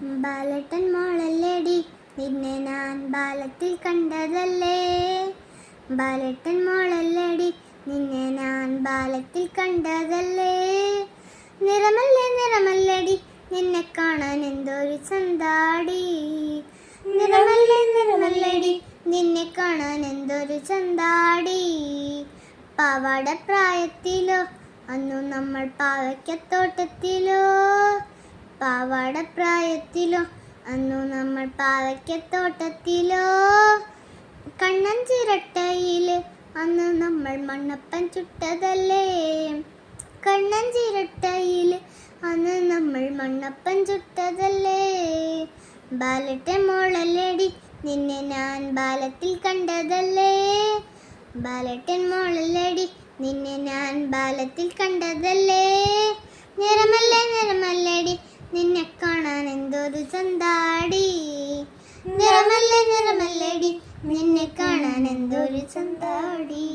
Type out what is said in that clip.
ബാലട്ടൻ മോളല്ലേടി നിന്നെ ഞാൻ ബാലത്തിൽ കണ്ടതല്ലേ. ബാലട്ടൻ മോളല്ലേടി നിന്നെ ഞാൻ ബാലത്തിൽ കണ്ടതല്ലേ. നിറമല്ലേ നിറമല്ലടി നിന്നെ കാണാൻ എന്തൊരു ചന്താടി. നിറമല്ലേ നിറമല്ലടി നിന്നെ കാണാൻ എന്തൊരു ചന്താടി. പാവാട പ്രായത്തിലോ അന്നു നമ്മൾ പാവയ്ക്കത്തോട്ടത്തിലോ. പാവാട പ്രായത്തിലോ അന്നു നമ്മൾ പാവയ്ക്കത്തോട്ടത്തിലോ. കണ്ണൻ ചിരട്ടയില് അന്ന് നമ്മൾ മണ്ണപ്പൻ ചുട്ടതല്ലേ. കണ്ണൻ ചിരട്ടയില് അന്ന് നമ്മൾ മണ്ണപ്പൻ ചുട്ടതല്ലേ. ബാലട്ടൻ മോളല്ലേടി നിന്നെ ഞാൻ ബാലത്തിൽ കണ്ടതല്ലേ. ബാലട്ടൻ മോളല്ലേടി നിന്നെ ഞാൻ ബാലത്തിൽ കണ്ടതല്ലേ. നിറമല്ലേ നിറമല്ലേടി നിന്നെ കാണാൻ എന്തൊരു ചന്താടി. നിറമല്ലേ നിറമല്ലേടി നിന്നെ കാണാൻ എന്തൊരു ചന്താടി.